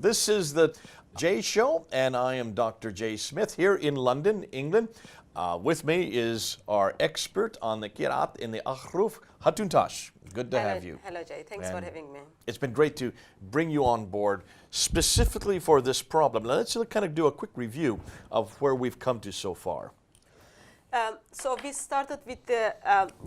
This is the Jay Show, and I am Dr. Jay Smith here in London, England. With me is our expert on the Qur'an in the Ahruf, Hatuntash. Good to have you. Hello, Jay. Thanks for having me. It's been great to bring you on board specifically for this problem. Now, let's kind of do a quick review of where we've come to so far. So we started with the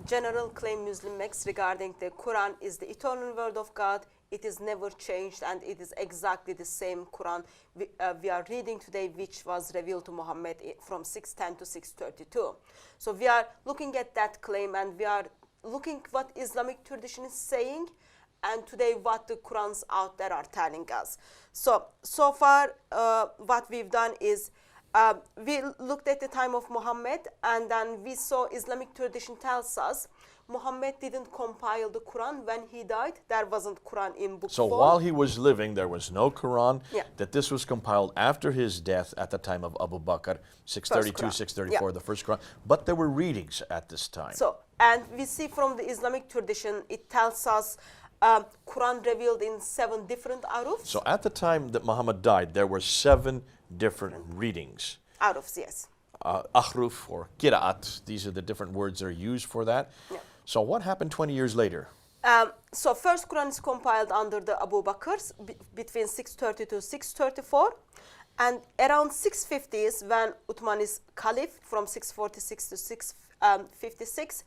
general claim Muslim makes regarding the Quran is the eternal word of God. It is never changed, and it is exactly the same Quran we are reading today, which was revealed to Muhammad from 610 to 632. So we are looking at that claim, and we are looking what Islamic tradition is saying, and today what the Qurans out there are telling us. So far what we've done is we looked at the time of Muhammad, and then we saw Islamic tradition tells us Muhammad didn't compile the Quran. When he died, there wasn't Quran in book So form. while he was living, there was no Quran. Yeah. That this was compiled after his death at the time of Abu Bakr, 632, 634, the first Quran. But there were readings at this time. So, and we see from the Islamic tradition, it tells us Quran revealed in 7 different arufs. So at the time that Muhammad died, there were 7 different readings. Arufs, yes. Ahruf or Qira'at, these are the different words that are used for that. Yeah. So what happened 20 years later? So first Quran is compiled under the Abu Bakrs between 630 to 634. And around 650 is when Uthman is Caliph from 646 to 656.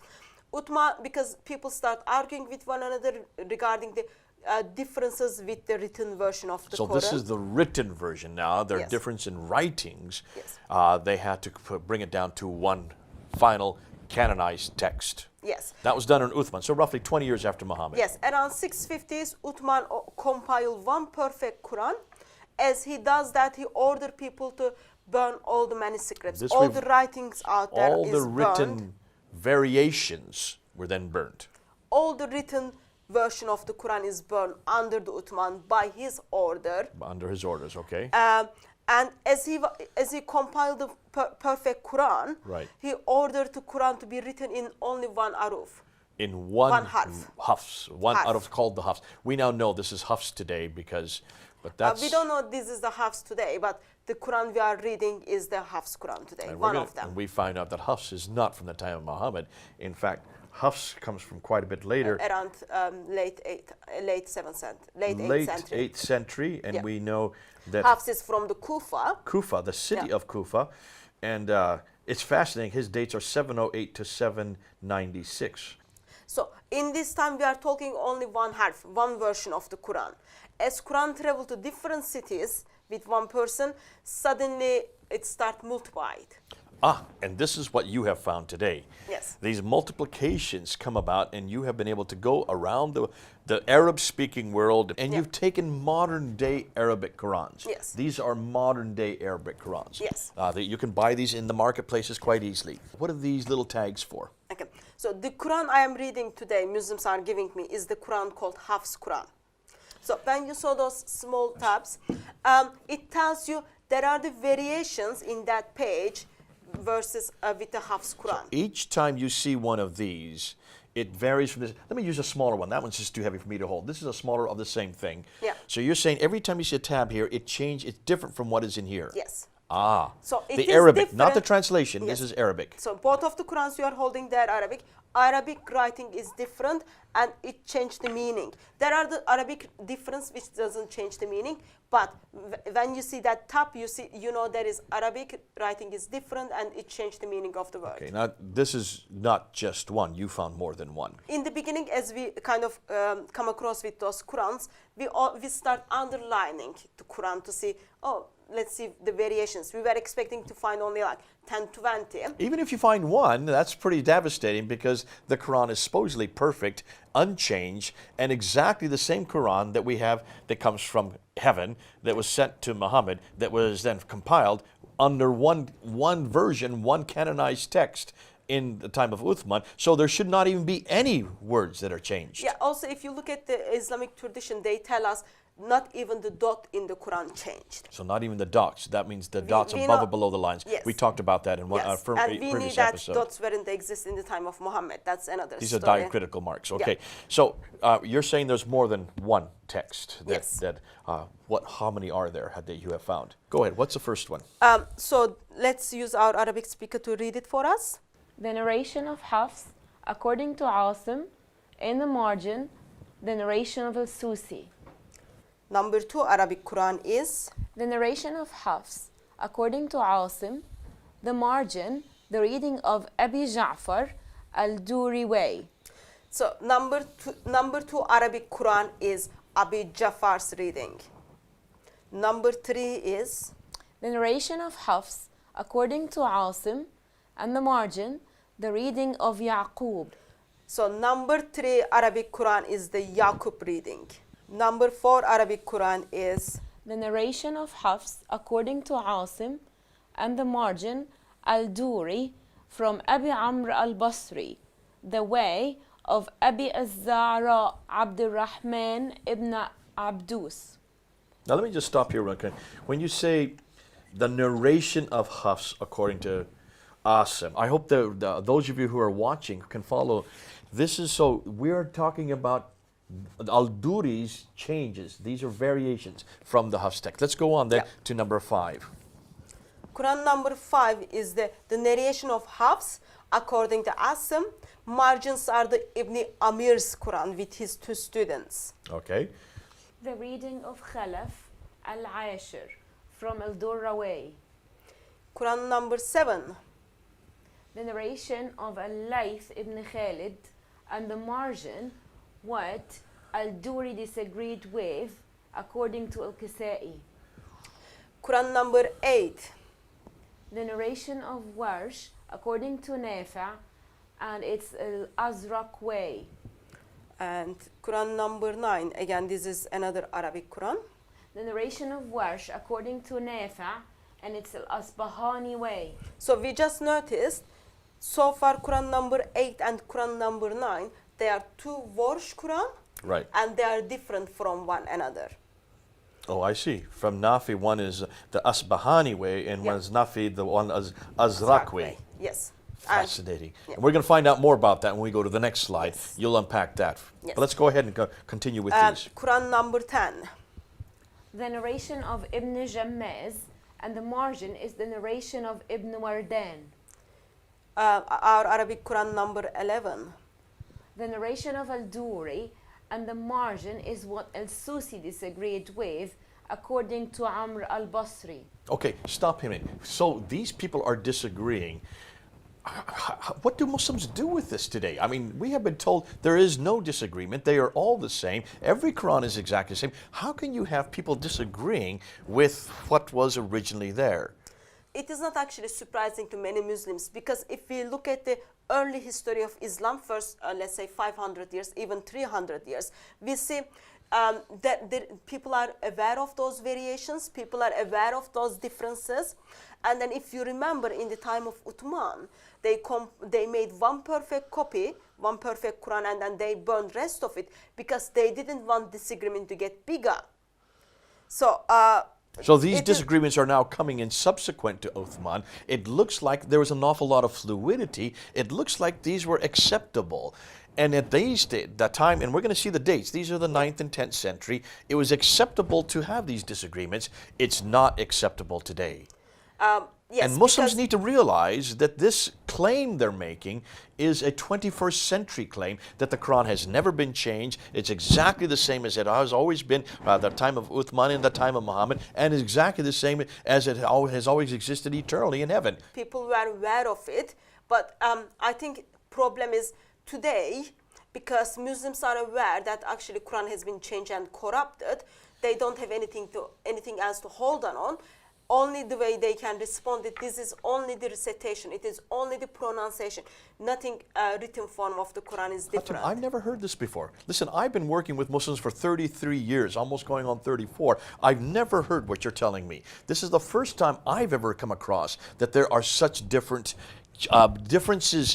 Uthman, because people start arguing with one another regarding the differences with the written version of the Quran. So this is the written version now. There are Yes. difference in writings. Yes. They had to bring it down to one final canonized text. Yes. That was done in Uthman, so roughly 20 years after Muhammad. Yes, around 650s, Uthman compiled one perfect Quran. As he does that, he ordered people to burn all the manuscripts. All the writings out there all is the written burned. variations were then burnt. All the written version of the Quran is burned under the Uthman by his order. Under his orders, okay. And as he compiled the perfect Quran, Right. he ordered the Quran to be written in only one aruf. In one harf. Hafs, one Harf. out of called the Hafs. We now know this is Hafs today because, but that's... We don't know this is the Hafs today, but the Quran we are reading is the Hafs Quran today, one of them. And we find out that Hafs is not from the time of Muhammad. In fact, Hafs comes from quite a bit later. Around late 8th century. And Yeah. we know that Hafs is from the Kufa. Kufa, the city Yeah. of Kufa, and it's fascinating. His dates are 708 to 796. So in this time we are talking only one harf, one version of the Quran. As Quran traveled to different cities with one person, suddenly it starts multiplied. And this is what you have found today. Yes. These multiplications come about, and you have been able to go around the Arab-speaking world, and Yeah. you've taken modern-day Arabic Qurans. Yes. These are modern-day Arabic Qurans. Yes. You can buy these in the marketplaces quite easily. What are these little tags for? Okay. So the Quran I am reading today, Muslims are giving me, is the Quran called Hafs Quran. So when you saw those small tabs, it tells you there are the variations in that page versus with the Hafs Quran. Each time you see one of these, it varies from this. Let me use a smaller one. That one's just too heavy for me to hold. This is a smaller of the same thing. Yeah. So you're saying every time you see a tab here, it's different from what is in here. Yes. So it the is Arabic, not the different. translation. Yes. This is Arabic. So both of the Qurans you are holding, they are Arabic. Arabic writing is different, and it changed the meaning. There are the Arabic difference which doesn't change the meaning, but when you see that tab, you know there is Arabic writing is different, and it changed the meaning of the word. Okay, now this is not just one. You found more than one. In the beginning, as we kind of come across with those Qurans, we start underlining the Quran to see, let's see the variations. We were expecting to find only like 10, 20. Even if you find one, that's pretty devastating because the Quran is supposedly perfect, unchanged, and exactly the same Quran that we have that comes from heaven, that was sent to Muhammad, that was then compiled under one version, one canonized text in the time of Uthman. So there should not even be any words that are changed. Yeah, also if you look at the Islamic tradition, they tell us not even the dot in the Quran changed. So not even the dots. That means the dots we above know- and below the lines. Yes. We talked about that in one Yes, from and a we knew previous that episode. dots weren't exist in the time of Muhammad. That's another These are story. diacritical marks. Okay. So you're saying there's more than one text. Yes. How many are there that you have found? Go ahead. What's the first one? So let's use our Arabic speaker to read it for us. The narration of Hafs, according to Asim, in the margin, the narration of Al-Susi. Number 2 Arabic Quran is The narration of Hafs, according to Asim, the margin, the reading of Abi Ja'far al-Duri way. so number two Arabic Quran is Abi Ja'far's reading. Number 3 is The narration of Hafs, according to Asim, and the margin, the reading of Yaqub. so number 3 Arabic Quran is the Yaqub reading. Number 4 Arabic Quran is The narration of Hafs, according to Asim, and the margin, al-Duri, from Abi Amr al-Basri, the way of Abi az-Zahra Abdurrahman ibn Abdus. Now let me just stop here real quick. When you say the narration of Hafs according to Asim, I hope those of you who are watching can follow. This is so we're talking about Al-Duri's changes. These are variations from the Hafs text. Let's go on then to number 5. Quran number 5 is the narration of Hafs according to Asim. Margins are the Ibn Amir's Quran with his 2 students. Okay. The reading of Khalaf al-Ashir from al-Durra way. Quran number 7. The narration of al-Layth ibn Khalid and the margin, what al-Duri disagreed with according to al-Kisai. Quran number 8. The narration of Warsh according to Nafi' and it's al-Azraq way. And Quran number 9. Again, this is another Arabic Quran. The narration of Warsh according to Nafi' and it's al-Asbahani way. So we just noticed so far Quran number 8 and Quran number 9, they are 2 Warsh Quran. Right. And they are different from one another. Oh, I see. From Nafi, one is the Asbahani way, and one is Nafi, the one is Azraq way. Yes. Fascinating. And we're going to find out more about that when we go to the next slide. Yes. You'll unpack that. Yes. But let's go ahead and continue with these. Quran number 10. The narration of Ibn Jammaz and the margin is the narration of Ibn Wardan. Our Arabic Quran number 11. The narration of al-Duri and the margin is what al-Susi disagreed with according to Amr al-Basri. Okay, stop him. So these people are disagreeing. What do Muslims do with this today? I mean, we have been told there is no disagreement. They are all the same. Every Quran is exactly the same. How can you have people disagreeing with what was originally there? It is not actually surprising to many Muslims because if we look at the early history of Islam, first, let's say 500 years, even 300 years, we see that people are aware of those variations, people are aware of those differences. And then if you remember in the time of Uthman, they made one perfect copy, one perfect Quran, and then they burned rest of it because they didn't want disagreement to get bigger. So these disagreements are now coming in subsequent to Uthman. It looks like there was an awful lot of fluidity. It looks like these were acceptable. And at that time, and we're going to see the dates, these are the 9th and 10th century, it was acceptable to have these disagreements. It's not acceptable today. Yes, and Muslims need to realize that this claim they're making is a 21st century claim, that the Quran has never been changed. It's exactly the same as it has always been at the time of Uthman and the time of Muhammad, and exactly the same as it has always existed eternally in heaven. People were aware of it, but I think problem is today, because Muslims are aware that actually Quran has been changed and corrupted, they don't have anything else to hold on. Only the way they can respond it, this is only the recitation, it is only the pronunciation. Nothing written form of the Quran is different. I've never heard this before. Listen, I've been working with Muslims for 33 years, almost going on 34. I've never heard what you're telling me. This is the first time I've ever come across that there are such differences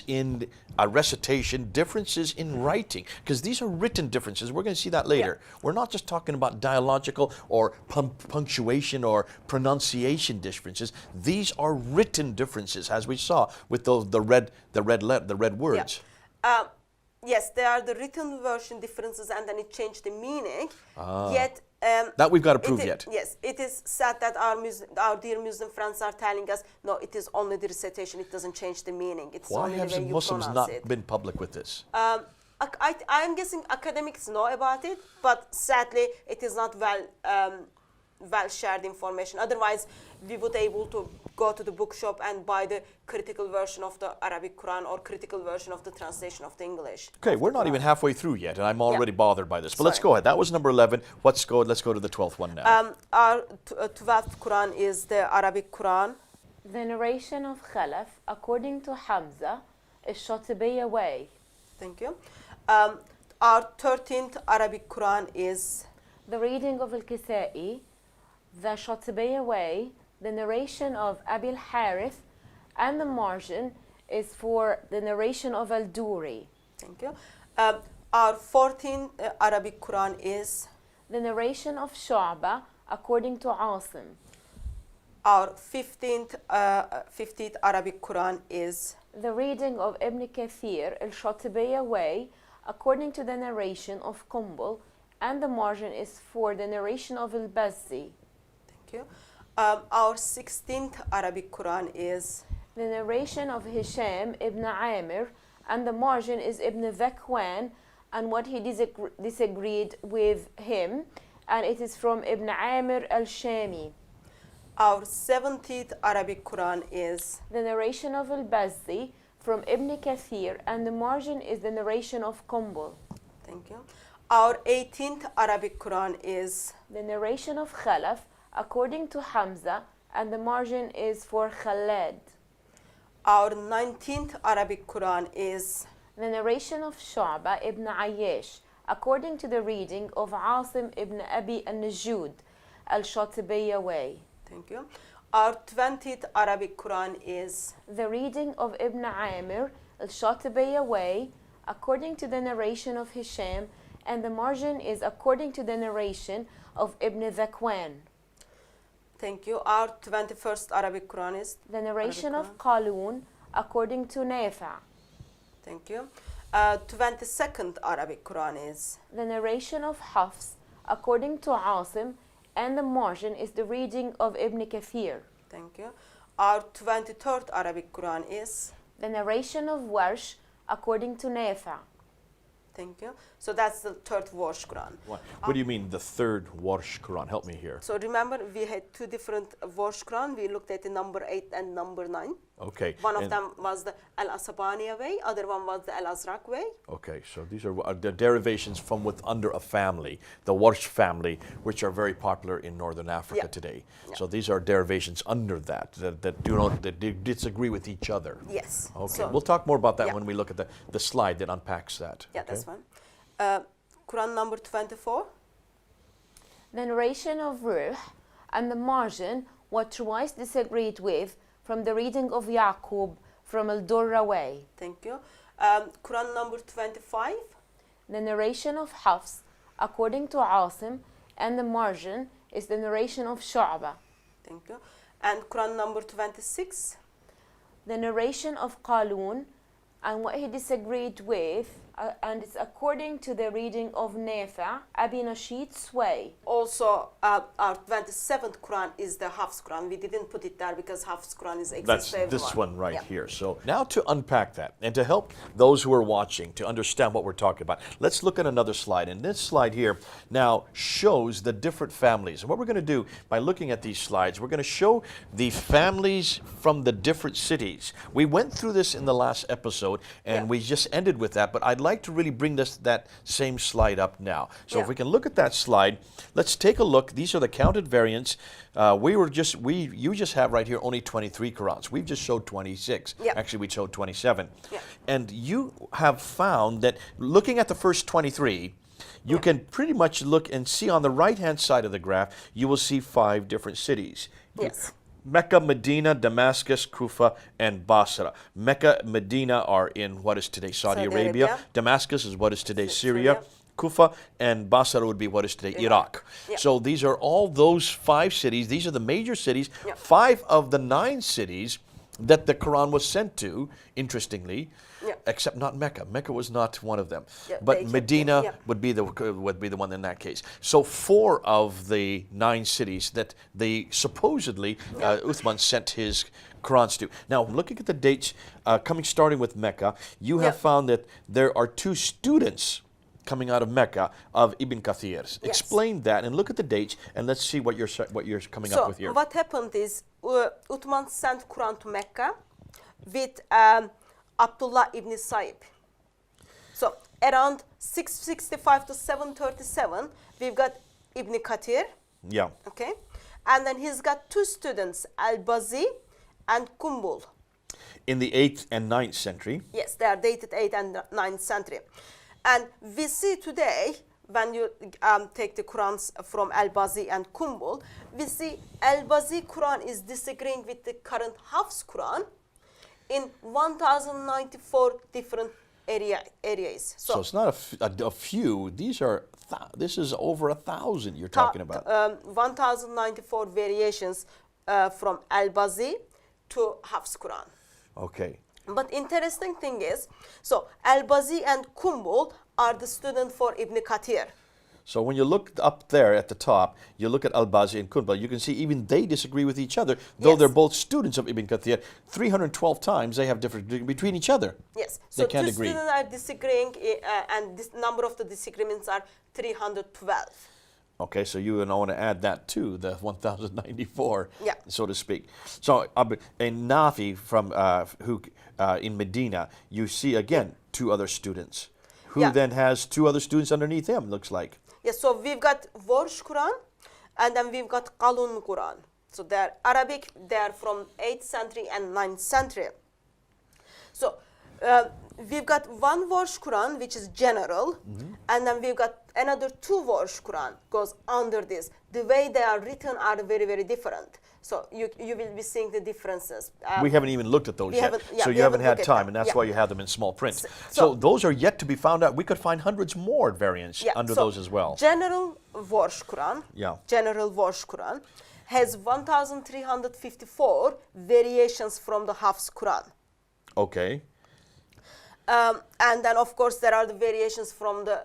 in recitation, differences in writing, because these are written differences. We're going to see that later. We're not just talking about dialogical or punctuation or pronunciation differences. These are written differences, as we saw with the red words. Yes, they are the written version differences, and then it changed the meaning. Yet that we've got to prove yet. Yes, it is sad that our dear Muslim friends are telling us, no, it is only the recitation, it doesn't change the meaning. It's Why only have the way you Muslims pronounce not it. been public with this? I'm guessing academics know about it, but sadly, it is not well shared information. Otherwise, we would able to go to the bookshop and buy the critical version of the Arabic Quran or critical version of the translation of the English. Okay, we're not even halfway through yet, and I'm already bothered by this. But let's go ahead. That was number 11. Let's go to the 12th one now. Our 12th Quran is the Arabic Quran. The narration of Khalaf, according to Hamza, is Shatibiya way. Thank you. Our 13th Arabic Quran is The reading of Al-Kisa'i, the Shatibiya way. The narration of Abi al-Harith, and the margin is for the narration of Al-Duri. Thank you. Our 14th Arabic Quran is The narration of Shu'ba, according to Asim. Our 15th Arabic Quran is The reading of Ibn Kathir, Al-Shatibiya way, according to the narration of Qumbul, and the margin is for the narration of Al-Bazzi. Thank you. Our 16th Arabic Quran is The narration of Hisham ibn Amir, and the margin is Ibn Zakwan, and what he disagreed with him, and it is from Ibn Amir al-Shami. Our 17th Arabic Quran is The narration of Al-Bazzi from Ibn Kathir, and the margin is the narration of Qumbul. Thank you. Our 18th Arabic Quran is The narration of Khalaf, according to Hamza, and the margin is for Khalad. Our 19th Arabic Quran is The narration of Shu'ba ibn Ayyash, according to the reading of Asim ibn Abi al-Najud, al-Shatibiya way. Thank you. Our 20th Arabic Quran is The reading of Ibn Amir, al-Shatibiya way, according to the narration of Hisham, and the margin is according to the narration of Ibn Zakwan. Thank you. Our 21st Arabic Quran is The narration Arabic of Qalun, according to Nafi'. Thank you. 22nd Arabic Quran is The narration of Hafs, according to Asim, and the margin is the reading of Ibn Kathir. Thank you. Our 23rd Arabic Quran is The narration of Warsh, according to Nafi'. Thank you. So that's the third Warsh Quran. What do you mean, the third Warsh Quran? Help me here. So remember, we had two different Warsh Quran. We looked at the number 8 and number 9. Okay. One of them was the Al-Asabaniya way, other one was the Al-Azraq way. Okay, so these are the derivations from under a family, the Warsh family, which are very popular in Northern Africa today. So these are derivations under that disagree with each other. Yes. Okay, So, we'll talk more about that when we look at the slide that unpacks that. yeah, okay? that's fine. Quran number 24. The narration of Ruh and the margin what twice disagreed with from the reading of Yaqub from Al-Durra way. Thank you. Quran number 25. The narration of Hafs, according to Asim, and the margin is the narration of Shu'ba. Thank you. And Quran number 26. The narration of Qalun and what he disagreed with, and it's according to the reading of Nafi', Abi Nasheed's way. Also, our 27th Quran is the Hafs Quran. We didn't put it there because Hafs Quran is That's for everyone. this one right Yeah. here. So now to unpack that and to help those who are watching to understand what we're talking about, let's look at another slide. And this slide here now shows the different families. And what we're going to do by looking at these slides, we're going to show the families from the different cities. We went through this in the last episode and we just ended with that, but I'd like to really bring that same slide up now. So if we can look at that slide, let's take a look. These are the counted variants. You just have right here only 23 Qurans. We've just showed 26. Yeah. Actually, we showed 27. Yeah. And you have found that looking at the first 23, you can pretty much look and see on the right-hand side of the graph, you will see 5 different cities. Yes. Mecca, Medina, Damascus, Kufa, and Basra. Mecca, Medina are in what is today Saudi Arabia. Damascus is what is today Syria. Kufa and Basra would be what is today Iraq. Yep. So these are all those 5 cities. These are the major cities. Yep. 5 of the 9 cities that the Quran was sent to, interestingly, except not Mecca. Mecca was not one of them. But Medina would be the one in that case. So 4 of the 9 cities that they supposedly Uthman sent his Qurans to. Now, looking at the dates, starting with Mecca, you have found that there are 2 students coming out of Mecca of Ibn Kathir. Explain that and look at the dates and let's see what you're coming up with here. So what happened is Uthman sent Quran to Mecca with Abdullah ibn Saib. So around 665 to 737, we've got Ibn Kathir. Yeah. Okay. And then he's got 2 students, Al-Bazi and Kumbul. In the 8th and 9th century. Yes, they are dated 8th and 9th century. And we see today, when you take the Qurans from Al-Bazi and Kumbul, we see Al-Bazi Quran is disagreeing with the current Hafs Quran in 1094 different areas. So it's not a few. This is over 1,000 you're talking about. 1094 variations from Al-Bazi to Hafs Quran. Okay. But interesting thing is, so Al-Bazi and Kumbul are the student for Ibn Kathir. So when you look up there at the top, you look at Al-Bazi and Kumbul, you can see even they disagree with each other, though they're both students of Ibn Kathir. 312 times they have different between each other. Yes, they so can't 2 agree. students are disagreeing, and this number of the disagreements are 312. Okay, so you want to add that to the 1094, Yeah. so to speak. So in Nafi from in Medina, you see again 2 other students, who then has 2 other students underneath him. Looks like. Yes, so we've got Warsh Quran, and then we've got Qalun Quran. So they're Arabic. They're from 8th century and 9th century. So we've got 1 Warsh Quran, which is general, and then we've got another 2 Warsh Quran goes under this. The way they are written are very, very different. So you will be seeing the differences. We haven't even looked at those yet, so you haven't had time, and that's why you have them in small print. So those are yet to be found out. We could find hundreds more variants under those as well. General Warsh Quran, General Warsh Quran, has 1,354 variations from the Hafs Quran. Okay. And then, of course, there are the variations from the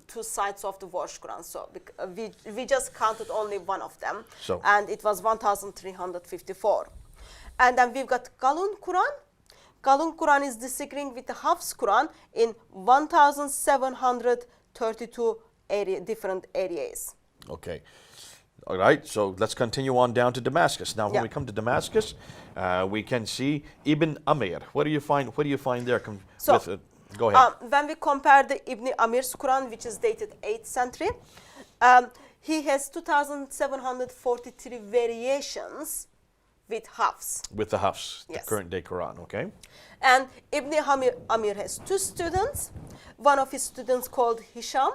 2 sides of the Warsh Quran. So we just counted only one of them, and it was 1,354. And then we've got Qalun Quran. Qalun Quran is disagreeing with the Hafs Quran in 1,732 different areas. Okay. All right, so let's continue on down to Damascus. Now, when we come to Damascus, we can see Ibn Amir. What do you find there? Go ahead. When we compare the Ibn Amir's Quran, which is dated 8th century, he has 2,743 variations with Hafs. With the Hafs, the current day Quran, okay? And Ibn Amir has 2 students. One of his students called Hisham.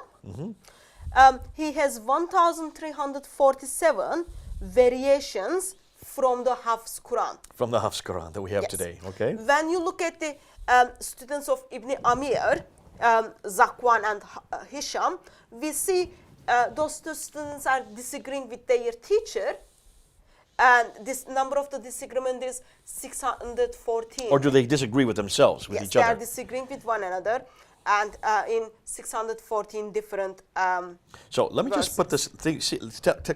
He has 1,347 variations from the Hafs Quran. From the Hafs Quran that we have today, okay? When you look at the students of Ibn Amir, Zakwan and Hisham, we see those 2 students are disagreeing with their teacher, and this number of the disagreement is 614. Or do they disagree with themselves, with each other? Yes, they are disagreeing with one another, and in 614 different So let me just put this thing,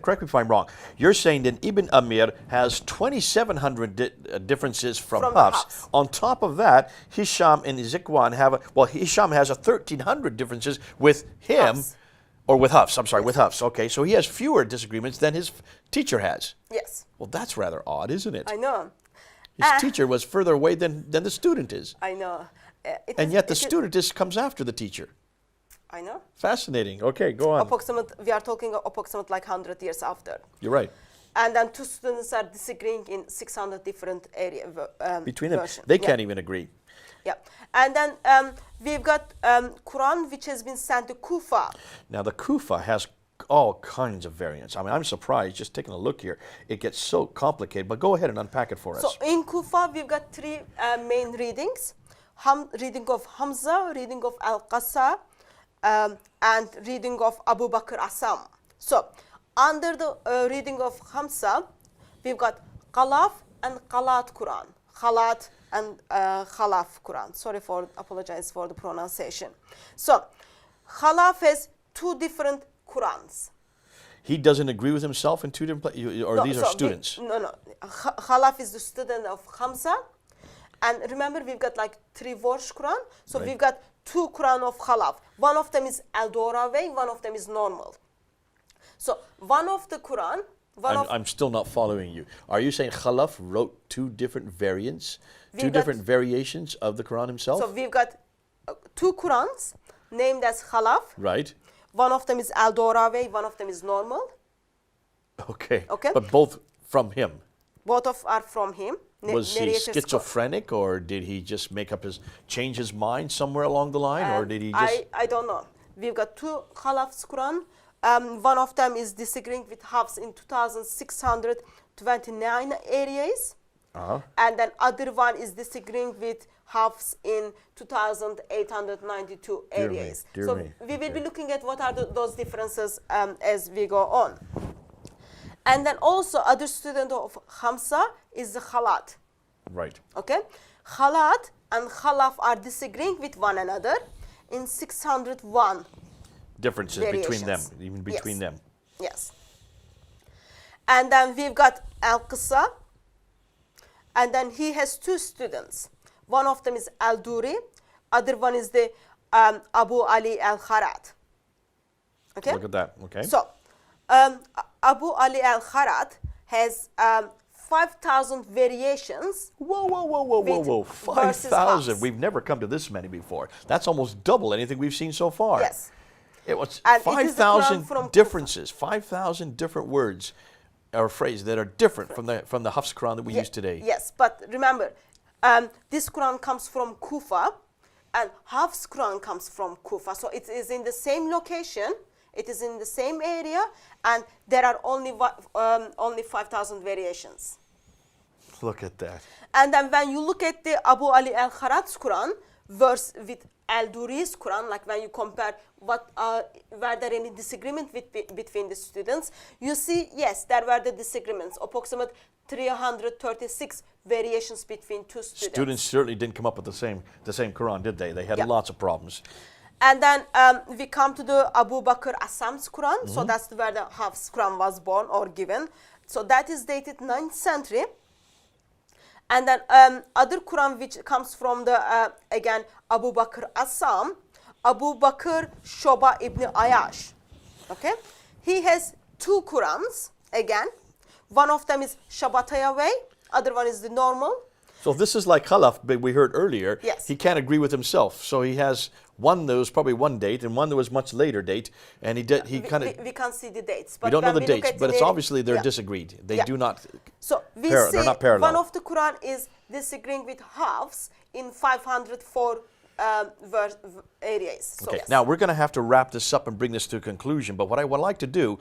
correct me if I'm wrong. You're saying that Ibn Amir has 2,700 differences from Hafs. On top of that, Hisham and Zikwan Hisham has 1,300 differences with him, Hafs. or with Hafs, I'm sorry, with Hafs. Okay, so he has fewer disagreements than his teacher has. Yes. Well, that's rather odd, isn't it? I know. His teacher was further away than the student is. I know. And yet the student comes after the teacher. I know. Fascinating. Okay, go on. We are talking approximately like 100 years after. You're right. And then 2 students are disagreeing in 600 different areas. Between them, they can't even agree. Yeah. And then we've got Quran, which has been sent to Kufa. Now, the Kufa has all kinds of variants. I mean, I'm surprised just taking a look here. It gets so complicated, but go ahead and unpack it for So us. in Kufa, we've got three main readings. Reading of Hamza, reading of Al-Qasa, and reading of Abu Bakr Asam. So under the reading of Hamza, we've got Khalaf and Khalat Quran. Khalat and Khalaf Quran. Apologize for the pronunciation. So Khalaf has two different Qurans. He doesn't agree with himself in two different places, or these are students? No. Khalaf is the student of Hamza. And remember, we've got like three verse Quran. So Right. we've got two Quran of Khalaf. One of them is Al-Dora way, one of them is normal. So one of the Quran, I'm still not following you. Are you saying Khalaf wrote two different variants, two We've got- different variations of the Quran himself? so we've got two Qurans named as Khalaf. Right. One of them is Al-Dora way, one of them is normal. Okay. Okay. But both from him. Both of are from him. Was he Narrators quote. schizophrenic, or did he just change his mind somewhere along the line, or did he just? I don't know. We've got two Khalaf's Quran. One of them is disagreeing with Hafs in 2629 areas. Uh-huh. And then other one is disagreeing with Hafs in 2892 Dear me, areas. dear So me. we will be Okay. looking at what are those differences as we go on. And then also other student of Hamza is the Khalat. Right. Okay, Khalat and Khalaf are disagreeing with one another in 601. Differences between them, Variations. even between Yes. them. Yes. And then we've got Al-Qasa. And then he has two students. One of them is Al-Duri. Other one is the Abu Ali Al-Kharat. Okay. Look at that. Okay. So Abu Ali Al-Kharat has 5,000 variations. Whoa! with versus 5,000. Hafs. We've never come to this many before. That's almost double anything we've seen so far. Yes. It was And it is the Quran 5,000 from Kufa. differences, 5,000 different words or phrases that are different from the Hafs Quran that we use today. Yes, but remember, this Quran comes from Kufa, and Hafs Quran comes from Kufa. So it is in the same location, it is in the same area, and there are only 5,000 variations. Look at that. And then when you look at the Abu Ali Al-Kharat's Quran verse with Al-Duri's Quran, like when you compare were there any disagreement between the students, you see, yes, there were the disagreements, approximate 336 variations between two students. Students certainly didn't come up with the same Quran, did they? They had Yeah. lots of problems. And then we come to the Abu Bakr Asam's Quran. So that's where the Hafs Quran was born or given. So that is dated 9th century. And then other Quran which comes from the, again, Abu Bakr Asam, Abu Bakr Shoba ibn Ayash. Okay? He has two Qurans, again. One of them is Shabbataya way, other one is the normal. So this is like Khalaf, but we heard earlier. Yes. He can't agree with himself. So he has one that was probably one date and one that was much later date. And he kind of, We can't see the dates. we don't know when the we look dates, at but it's narrative- obviously they're yeah. disagreed. They Yeah. do not. So we they're see not parallel. one of the Quran is disagreeing with Hafs in 504 areas. So Okay, yes. now we're going to have to wrap this up and bring this to a conclusion. But what I would like to do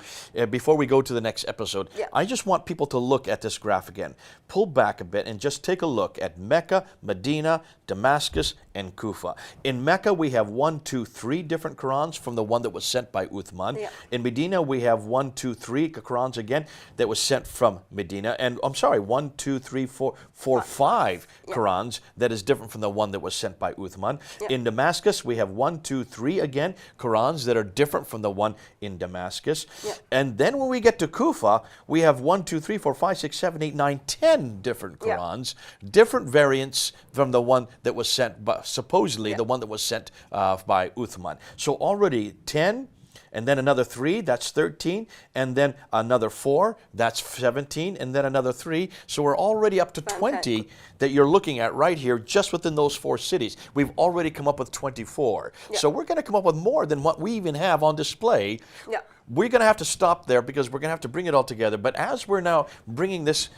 before we go to the next episode, Yeah. I just want people to look at this graph again. Pull back a bit and just take a look at Mecca, Medina, Damascus, and Kufa. In Mecca, we have 1, 2, 3 different Qurans from the one that was sent by Uthman. Yeah. In Medina, we have 1, 2, 3 Qurans again that was sent from Medina. And I'm sorry, 1, 2, 3, 4, 5 Qurans that is different from the one that was sent by Uthman. Yeah. In Damascus, we have 1, 2, 3 again Qurans that are different from the one in Damascus. Yeah. And then when we get to Kufa, we have 1, 2, 3, 4, 5, 6, 7, 8, 9, 10 different Yeah. Qurans, different variants from the one that was sent, supposedly Yeah. the one that was sent by Uthman. So already 10, and then another 3, that's 13, and then another 4, that's 17, and then another 3. So we're already up to 20 that you're looking at right here, just within those 4 cities. We've already come up with 24. Yeah. So we're going to come up with more than what we even have on display Yeah. we're going to have to stop there because we're going to have to bring it all together. But as we're now bringing this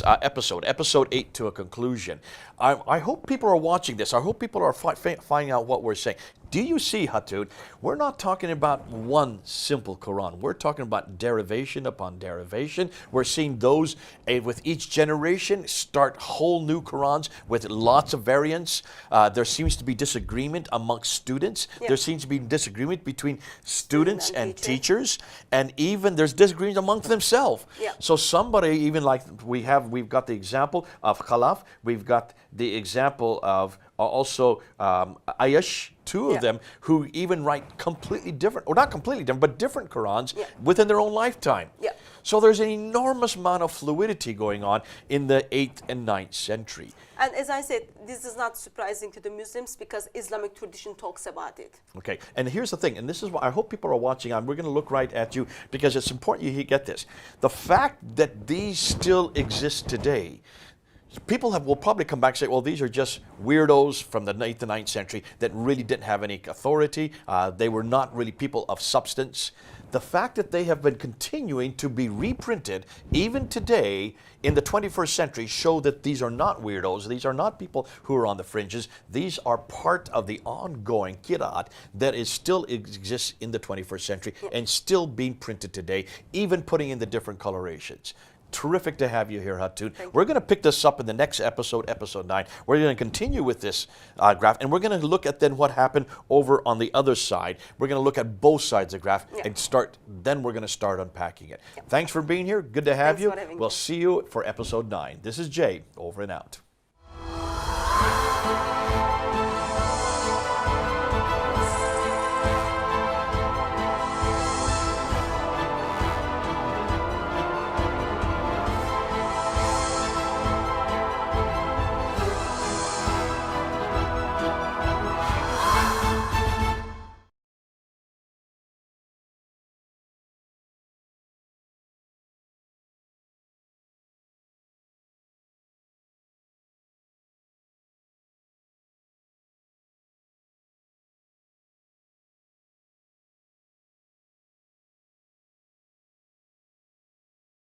episode 8, to a conclusion, I hope people are watching this. I hope people are finding out what we're saying. Do you see, Hatun? We're not talking about one simple Quran. We're talking about derivation upon derivation. We're seeing those with each generation start whole new Qurans with lots of variants. There seems to be disagreement amongst students. Yep. There seems to be disagreement between students and teacher. teachers, and even there's disagreement amongst themselves. Yep. So somebody, even like we've got the example of Khalaf, we've got the example of also Ayash, two of Yeah. them who even write completely different, or not completely different, but different Qurans Yeah. within their own lifetime. Yeah. So there's an enormous amount of fluidity going on in the 8th and 9th century. And as I said, this is not surprising to the Muslims because Islamic tradition talks about it. Okay, and here's the thing, and this is why I hope people are watching, and we're going to look right at you because it's important you get this. The fact that these still exist today, people will probably come back and say, well, these are just weirdos from the 8th and 9th century that really didn't have any authority. They were not really people of substance. The fact that they have been continuing to be reprinted even today in the 21st century show that these are not weirdos. These are not people who are on the fringes. These are part of the ongoing qiraat that is still exists in the 21st century and still being printed today, even putting in the different colorations. Terrific to have you here, Hatun. We're going to pick this up in the next episode, episode 9. We're going to continue with this graph, and we're going to look at then what happened over on the other side. We're going to look at both sides of the graph and then we're going to start unpacking it. Thanks for being here. Good to have Thanks you. for having We'll me. see you for episode 9. This is Jay, over and out.